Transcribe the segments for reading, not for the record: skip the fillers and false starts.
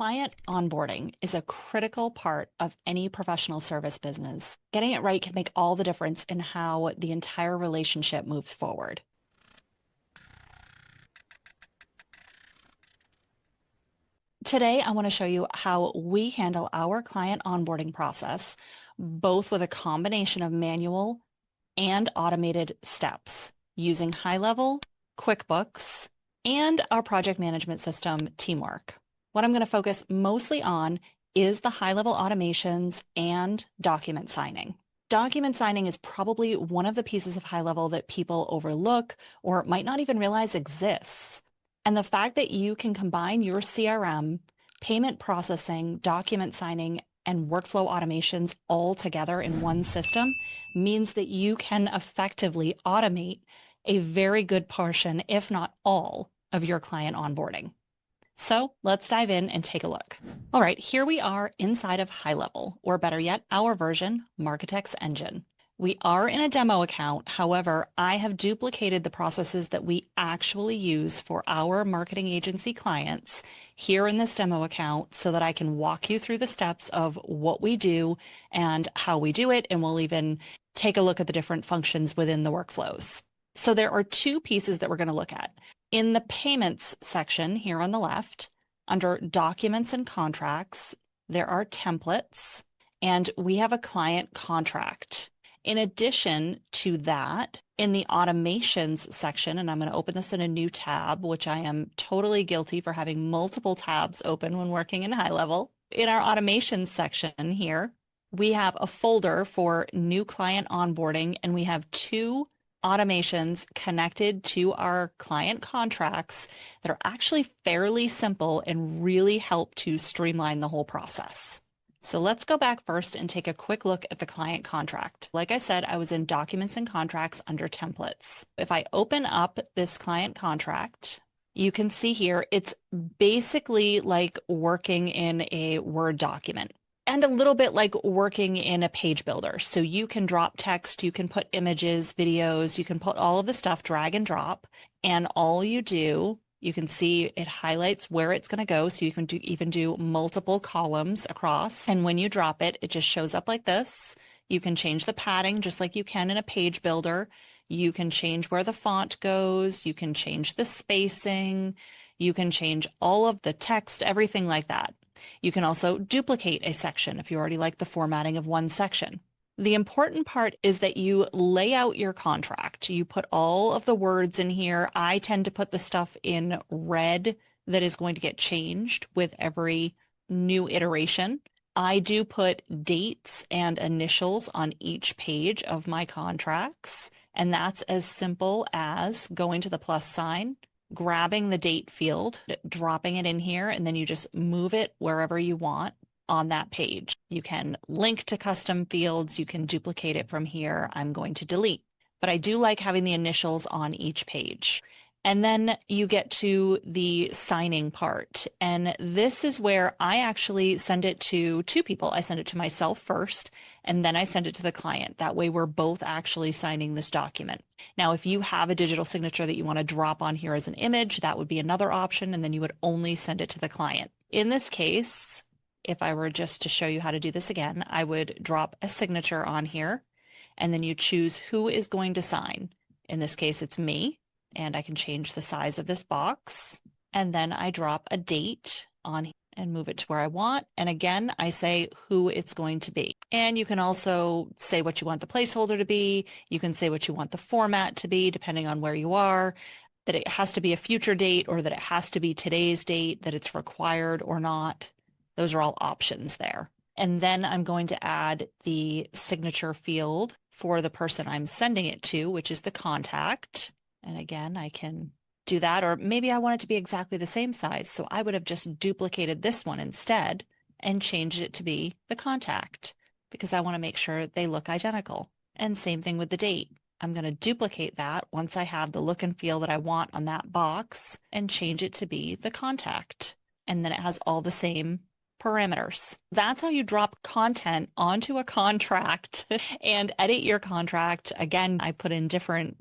Client onboarding is a critical part of any professional service business. Getting it right can make all the difference in how the entire relationship moves forward. Today, I want to show you how we handle our client onboarding process, both with a combination of manual and automated steps using GoHighLevel, QuickBooks, and our project management system, Teamwork. What I'm going to focus mostly on is the high-level automations and document signing. Document signing is probably one of the pieces of GoHighLevel that people overlook or might not even realize exists. And the fact that you can combine your CRM, payment processing, document signing, and workflow automations all together in one system means that you can effectively automate a very good portion, if not all, of your client onboarding. So let's dive in and take a look. All right, here we are inside of GoHighLevel, or better yet, our version, Marketecs Engine. We are in a demo account. However, I have duplicated the processes that we actually use for our marketing agency clients here in this demo account so that I can walk you through the steps of what we do and how we do it, and we'll even take a look at the different functions within the workflows. So there are two pieces that we're going to look at. In the payments section here on the left, under documents and contracts, there are templates, and we have a client contract. In addition to that, in the automations section, and I'm going to open this in a new tab, which I am totally guilty for having multiple tabs open when working in GoHighLevel. In our automations section here, we have a folder for new client onboarding, and we have two automations connected to our client contracts that are actually fairly simple and really help to streamline the whole process. So let's go back first and take a quick look at the client contract. Like I said, I was in documents and contracts under templates. If I open up this client contract, you can see here, it's basically like working in a Word document and a little bit like working in a page builder. So you can drop text, you can put images, videos, you can put all of the stuff, drag and drop, and all you do, you can see it highlights where it's going to go. So you can even do multiple columns across. And when you drop it, it just shows up like this. You can change the padding just like you can in a page builder. You can change where the font goes. You can change the spacing. You can change all of the text, everything like that. You can also duplicate a section if you already like the formatting of one section. The important part is that you lay out your contract. You put all of the words in here. I tend to put the stuff in red that is going to get changed with every new iteration. I do put dates and initials on each page of my contracts, and that's as simple as going to the plus sign, grabbing the date field, dropping it in here, and then you just move it wherever you want on that page. You can link to custom fields. You can duplicate it from here. I'm going to delete, but I do like having the initials on each page. And then you get to the signing part. And this is where I actually send it to two people. I send it to myself first, and then I send it to the client. That way we're both actually signing this document. Now, if you have a digital signature that you want to drop on here as an image, that would be another option, and then you would only send it to the client. In this case, if I were just to show you how to do this again, I would drop a signature on here, and then you choose who is going to sign. In this case, it's me, and I can change the size of this box. And then I drop a date on here and move it to where I want. And again, I say who it's going to be. And you can also say what you want the placeholder to be. You can say what you want the format to be, depending on where you are, that it has to be a future date or that it has to be today's date, that it's required or not. Those are all options there. And then I'm going to add the signature field for the person I'm sending it to, which is the contact. And again, I can do that, or maybe I want it to be exactly the same size. So I would have just duplicated this one instead and changed it to be the contact because I want to make sure they look identical. And same thing with the date. I'm going to duplicate that once I have the look and feel that I want on that box and change it to be the contact. And then it has all the same parameters. That's how you drop content onto a contract and edit your contract. Again, I put in different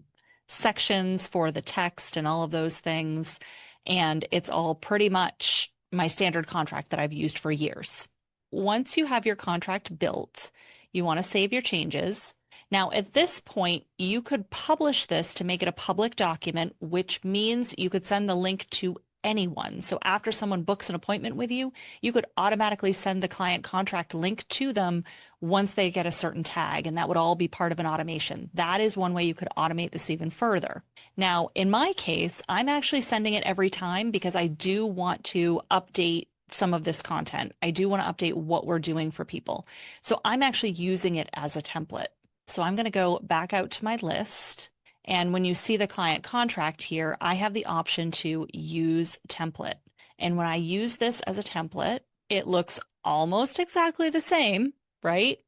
sections for the text and all of those things, and it's all pretty much my standard contract that I've used for years. Once you have your contract built, you want to save your changes. Now, at this point, you could publish this to make it a public document, which means you could send the link to anyone. So after someone books an appointment with you, you could automatically send the client contract link to them once they get a certain tag, and that would all be part of an automation. That is one way you could automate this even further. Now, in my case, I'm actually sending it every time because I do want to update some of this content. I do want to update what we're doing for people. So I'm actually using it as a template. So I'm going to go back out to my list. And when you see the client contract here, I have the option to use template. And when I use this as a template, it looks almost exactly the same, right?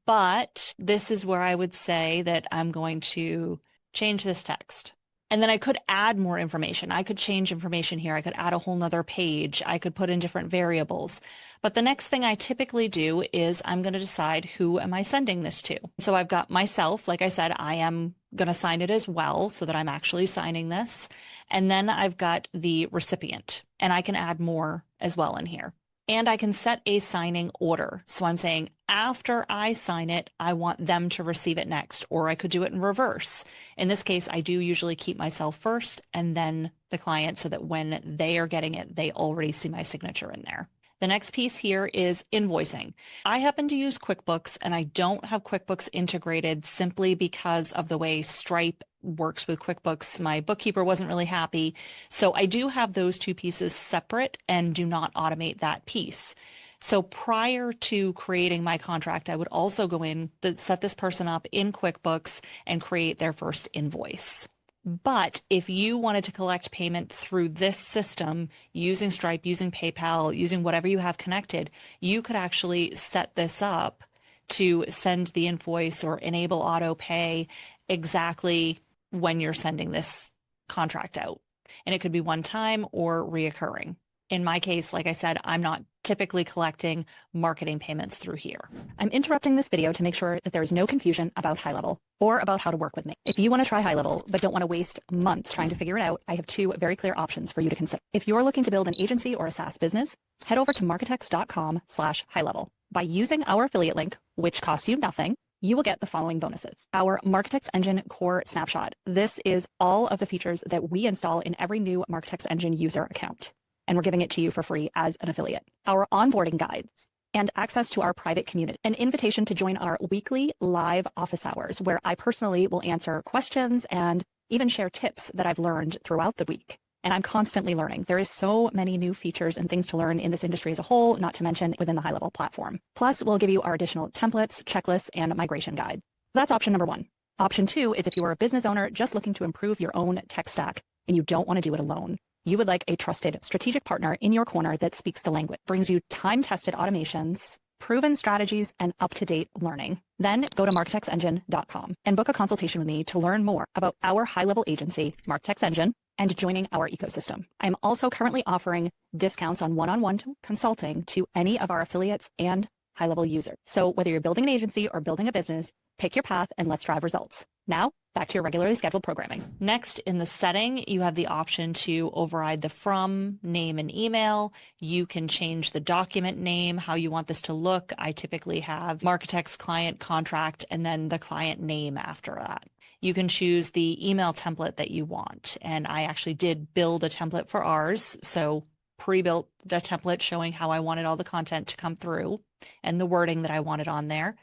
But this is where I would say that I'm going to change this text. And then I could add more information. I could change information here. I could add a whole nother page. I could put in different variables. But the next thing I typically do is I'm going to decide who am I sending this to. So I've got myself, like I said, I am going to sign it as well so that I'm actually signing this. And then I've got the recipient, and I can add more as well in here. And I can set a signing order. So I'm saying after I sign it, I want them to receive it next, or I could do it in reverse. In this case, I do usually keep myself first and then the client so that when they are getting it, they already see my signature in there. The next piece here is invoicing. I happen to use QuickBooks, and I don't have QuickBooks integrated simply because of the way Stripe works with QuickBooks. My bookkeeper wasn't really happy. So I do have those two pieces separate and do not automate that piece. So prior to creating my contract, I would also go in, set this person up in QuickBooks and create their first invoice. But if you wanted to collect payment through this system using Stripe, using PayPal, using whatever you have connected, you could actually set this up to send the invoice or enable auto pay exactly when you're sending this contract out. And it could be one time or reoccurring. In my case, like I said, I'm not typically collecting marketing payments through here. I'm interrupting this video to make sure that there is no confusion about HighLevel or about how to work with me. If you want to try HighLevel but don't want to waste months trying to figure it out, I have two very clear options for you to consider. If you're looking to build an agency or a SaaS business, head over to marketecs.com/HighLevel. By using our affiliate link, which costs you nothing, you will get the following bonuses. Our Marketecs Engine Core Snapshot. This is all of the features that we install in every new Marketecs Engine user account, and we're giving it to you for free as an affiliate. Our onboarding guides and access to our private community. An invitation to join our weekly live office hours, where I personally will answer questions and even share tips that I've learned throughout the week. And I'm constantly learning. There is so many new features and things to learn in this industry as a whole, not to mention within the HighLevel platform. Plus, we'll give you our additional templates, checklists, and migration guide. That's option number one. Option two is if you are a business owner just looking to improve your own tech stack and you don't want to do it alone. You would like a trusted strategic partner in your corner that speaks the language, brings you time-tested automations, proven strategies, and up-to-date learning. Then go to marketexengine.com and book a consultation with me to learn more about our high-level agency, Marketecs Engine, and joining our ecosystem. I am also currently offering discounts on one-on-one consulting to any of our affiliates and high-level users. So whether you're building an agency or building a business, pick your path and let's drive results. Now, back to your regularly scheduled programming. Next, in the setting, you have the option to override the from, name, and email. You can change the document name, how you want this to look. I typically have Marketecs client contract and then the client name after that. You can choose the email template that you want. And I actually did build a template for ours. So pre-built a template showing how I wanted all the content to come through and the wording that I wanted on there.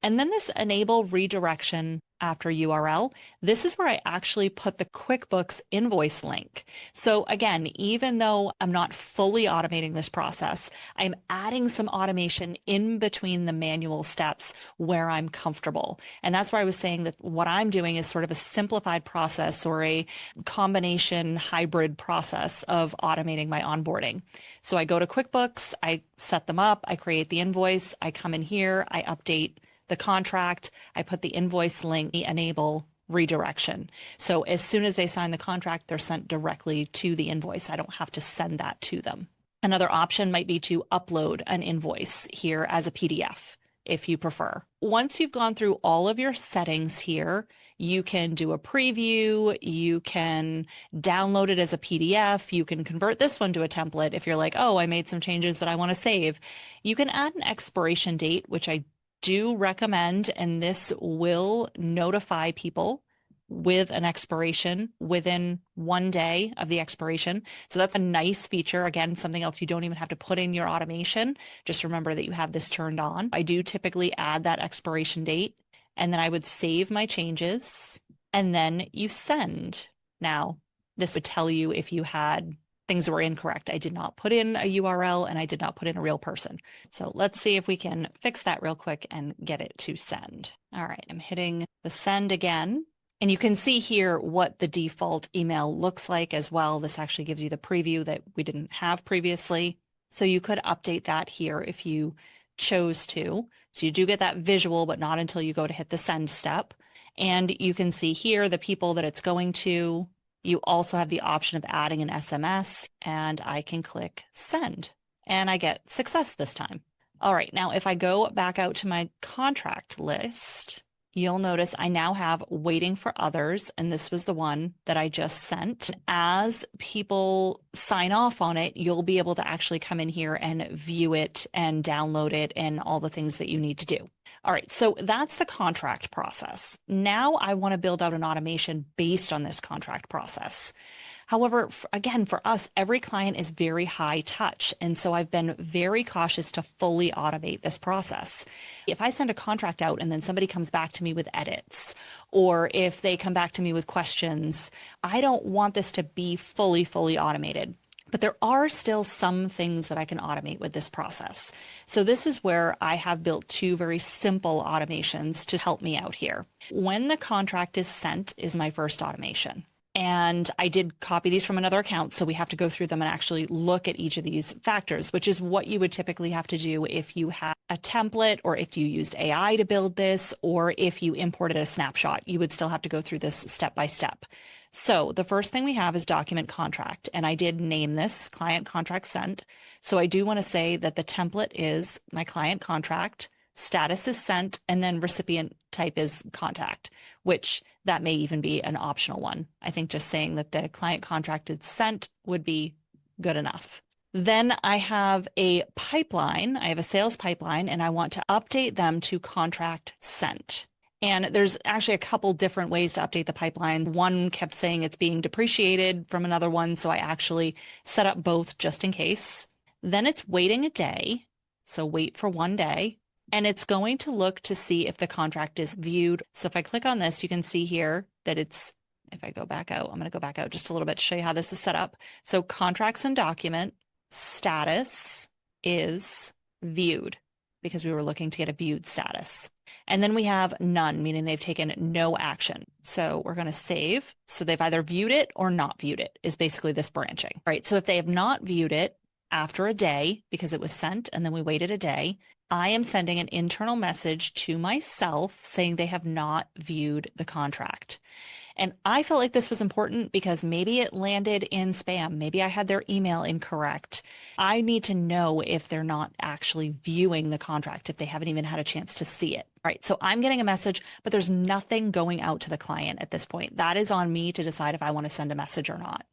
And then this enable redirection after URL. This is where I actually put the QuickBooks invoice link. So again, even though I'm not fully automating this process, I'm adding some automation in between the manual steps where I'm comfortable. And that's why I was saying that what I'm doing is sort of a simplified process or a combination hybrid process of automating my onboarding. So I go to QuickBooks, I set them up, I create the invoice, I come in here, I update the contract, I put the invoice link, enable redirection. So as soon as they sign the contract, they're sent directly to the invoice. I don't have to send that to them. Another option might be to upload an invoice here as a PDF if you prefer. Once you've gone through all of your settings here, You can do a preview. You can download it as a PDF. You can convert this one to a template if you're like, oh, I made some changes that I want to save. You can add an expiration date, which I do recommend, and this will notify people with an expiration within 1 day of the expiration. So that's a nice feature. Again, something else you don't even have to put in your automation. Just remember that you have this turned on. I do typically add that expiration date, and then I would save my changes, and then you send. Now, this would tell you if you had things that were incorrect. I did not put in a URL and I did not put in a real person. So let's see if we can fix that real quick and get it to send. All right, I'm hitting the send again. And you can see here what the default email looks like as well. This actually gives you the preview that we didn't have previously. So you could update that here if you chose to. So you do get that visual, but not until you go to hit the send step. And you can see here the people that it's going to. You also have the option of adding an SMS, and I can click send, and I get success this time. All right, now if I go back out to my contract list, you'll notice I now have waiting for others, and this was the one that I just sent. As people sign off on it, you'll be able to actually come in here and view it and download it and all the things that you need to do. All right, so that's the contract process. Now I want to build out an automation based on this contract process. However, again, for us, every client is very high touch. And so I've been very cautious to fully automate this process. If I send a contract out and then somebody comes back to me with edits, or if they come back to me with questions, I don't want this to be fully automated. But there are still some things that I can automate with this process. So this is where I have built two very simple automations to help me out here. When the contract is sent is my first automation. And I did copy these from another account, so we have to go through them and actually look at each of these factors, which is what you would typically have to do if you had a template, or if you used AI to build this, or if you imported a snapshot. You would still have to go through this step by step. So the first thing we have is document contract, and I did name this client contract sent. So I do want to say that the template is my client contract, status is sent, and then recipient type is contact, which that may even be an optional one. I think just saying that the client contract is sent would be good enough. Then I have a pipeline. I have a sales pipeline, and I want to update them to contract sent. And there's actually a couple different ways to update the pipeline. One kept saying it's being depreciated from another one, so I actually set up both just in case. Then it's waiting a day, so wait for 1 day. And it's going to look to see if the contract is viewed. So if I click on this, you can see here that it's, if I go back out, I'm going to go back out just a little bit to show you how this is set up. So contracts and document status is viewed, because we were looking to get a viewed status. And then we have none, meaning they've taken no action. So we're going to save. So they've either viewed it or not viewed it, is basically this branching. All right. So if they have not viewed it after a day, because it was sent and then we waited a day, I am sending an internal message to myself saying they have not viewed the contract. And I felt like this was important because maybe it landed in spam. Maybe I had their email incorrect. I need to know if they're not actually viewing the contract, if they haven't even had a chance to see it. All right, so I'm getting a message, but there's nothing going out to the client at this point. That is on me to decide if I want to send a message or not.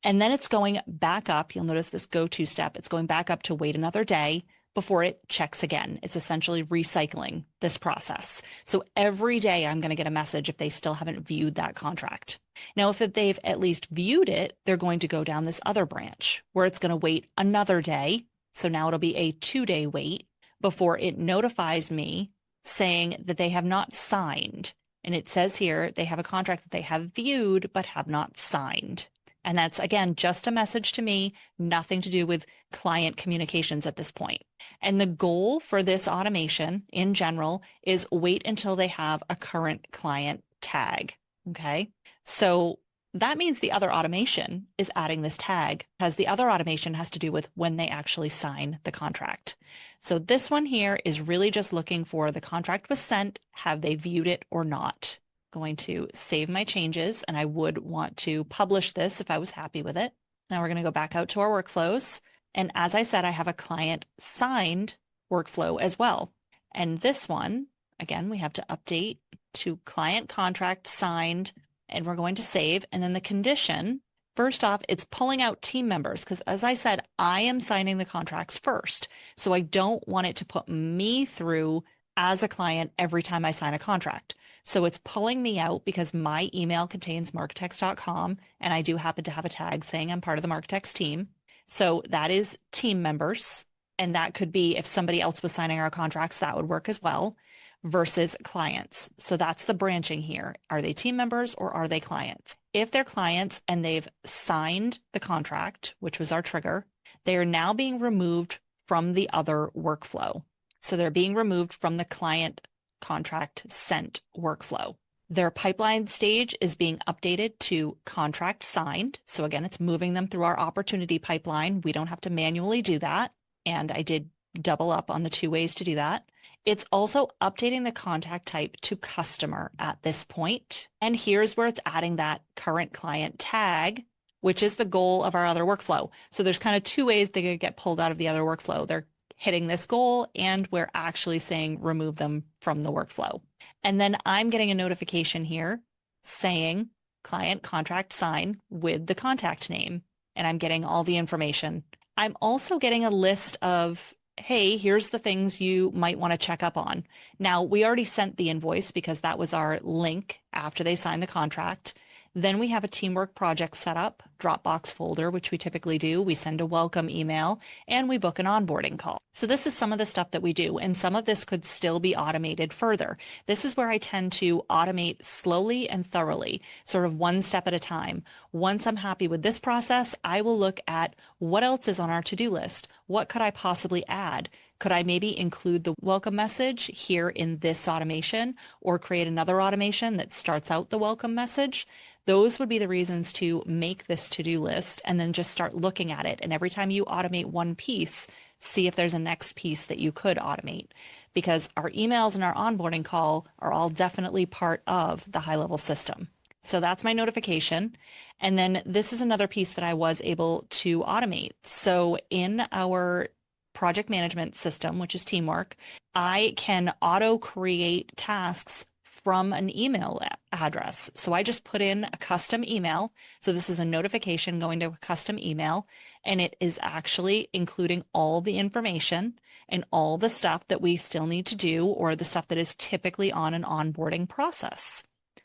And then it's going back up. You'll notice this go-to step. It's going back up to wait another day before it checks again. It's essentially recycling this process. So every day I'm going to get a message if they still haven't viewed that contract. Now, if they've at least viewed it, they're going to go down this other branch where it's going to wait another day. So now it'll be a 2-day wait before it notifies me saying that they have not signed. And it says here they have a contract that they have viewed but have not signed. And that's, again, just a message to me, nothing to do with client communications at this point. And the goal for this automation in general is wait until they have a current client tag. Okay. So that means the other automation is adding this tag, because the other automation has to do with when they actually sign the contract. So this one here is really just looking for the contract was sent, have they viewed it or not? Going to save my changes, and I would want to publish this if I was happy with it. Now we're going to go back out to our workflows. And as I said, I have a client signed workflow as well. And this one, again, we have to update to client contract signed, and we're going to save. And then the condition, first off, it's pulling out team members because, as I said, I am signing the contracts first. So I don't want it to put me through as a client every time I sign a contract. So it's pulling me out because my email contains marketecs.com, and I do happen to have a tag saying I'm part of the Marketecs team. So that is team members. And that could be if somebody else was signing our contracts, that would work as well, versus clients. So that's the branching here. Are they team members or are they clients? If they're clients and they've signed the contract, which was our trigger, they are now being removed from the other workflow. So they're being removed from the client contract sent workflow. Their pipeline stage is being updated to contract signed. So again, it's moving them through our opportunity pipeline. We don't have to manually do that. And I did double up on the 2 ways to do that. It's also updating the contact type to customer at this point. And here's where it's adding that current client tag, which is the goal of our other workflow. So there's kind of 2 ways they could get pulled out of the other workflow. They're hitting this goal, and we're actually saying remove them from the workflow. And then I'm getting a notification here saying client contract sign with the contact name, and I'm getting all the information. I'm also getting a list of, hey, here's the things you might want to check up on. Now, we already sent the invoice because that was our link after they signed the contract. Then we have a teamwork project set up, Dropbox folder, which we typically do. We send a welcome email and we book an onboarding call. So this is some of the stuff that we do, and some of this could still be automated further. This is where I tend to automate slowly and thoroughly, sort of one step at a time. Once I'm happy with this process, I will look at what else is on our to-do list. What could I possibly add? Could I maybe include the welcome message here in this automation or create another automation that starts out the welcome message? Those would be the reasons to make this to-do list and then just start looking at it. And every time you automate one piece, see if there's a next piece that you could automate, because our emails and our onboarding call are all definitely part of the high-level system. So that's my notification. And then this is another piece that I was able to automate. So in our project management system, which is Teamwork, I can auto create tasks from an email address. So I just put in a custom email. So this is a notification going to a custom email, and it is actually including all the information and all the stuff that we still need to do, or the stuff that is typically on an onboarding process.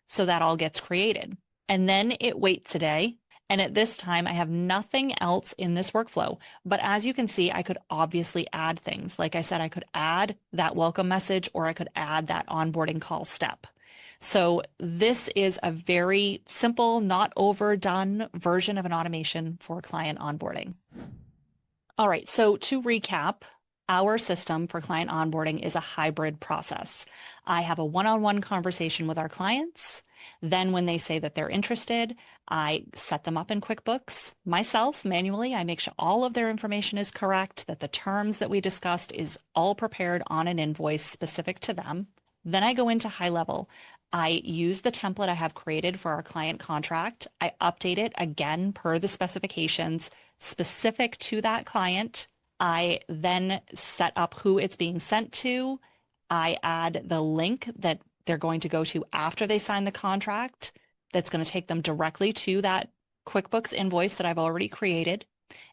So that all gets created. And then it waits a day. And at this time, I have nothing else in this workflow. But as you can see, I could obviously add things. Like I said, I could add that welcome message, or I could add that onboarding call step. So this is a very simple, not overdone version of an automation for client onboarding. All right, so to recap, our system for client onboarding is a hybrid process. I have a one-on-one conversation with our clients. Then when they say that they're interested, I set them up in QuickBooks myself manually. I make sure all of their information is correct, that the terms that we discussed is all prepared on an invoice specific to them. Then I go into HighLevel. I use the template I have created for our client contract. I update it again per the specifications specific to that client. I then set up who it's being sent to. I add the link that they're going to go to after they sign the contract that's going to take them directly to that QuickBooks invoice that I've already created,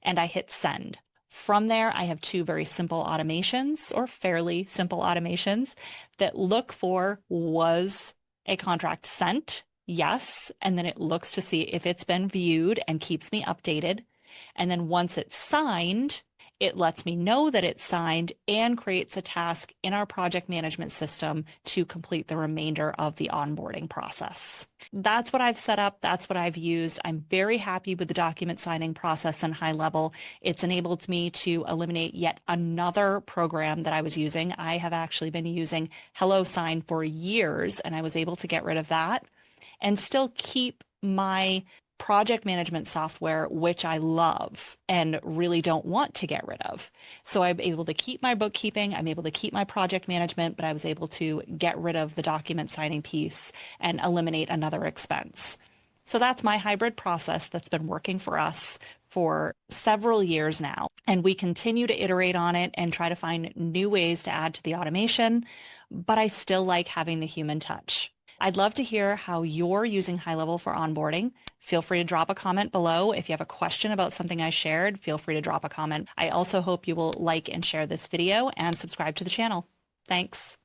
and I hit send. From there, I have 2 very simple automations, or fairly simple automations, that look for, was a contract sent? Yes. And then it looks to see if it's been viewed and keeps me updated. And then once it's signed, it lets me know that it's signed and creates a task in our project management system to complete the remainder of the onboarding process. That's what I've set up. That's what I've used. I'm very happy with the document signing process in HighLevel. It's enabled me to eliminate yet another program that I was using. I have actually been using HelloSign for years, and I was able to get rid of that and still keep my project management software, which I love and really don't want to get rid of. So I'm able to keep my bookkeeping, I'm able to keep my project management, but I was able to get rid of the document signing piece and eliminate another expense. So that's my hybrid process that's been working for us for several years now. And we continue to iterate on it and try to find new ways to add to the automation, but I still like having the human touch. I'd love to hear how you're using HighLevel for onboarding. Feel free to drop a comment below. If you have a question about something I shared, feel free to drop a comment. I also hope you will like and share this video and subscribe to the channel. Thanks.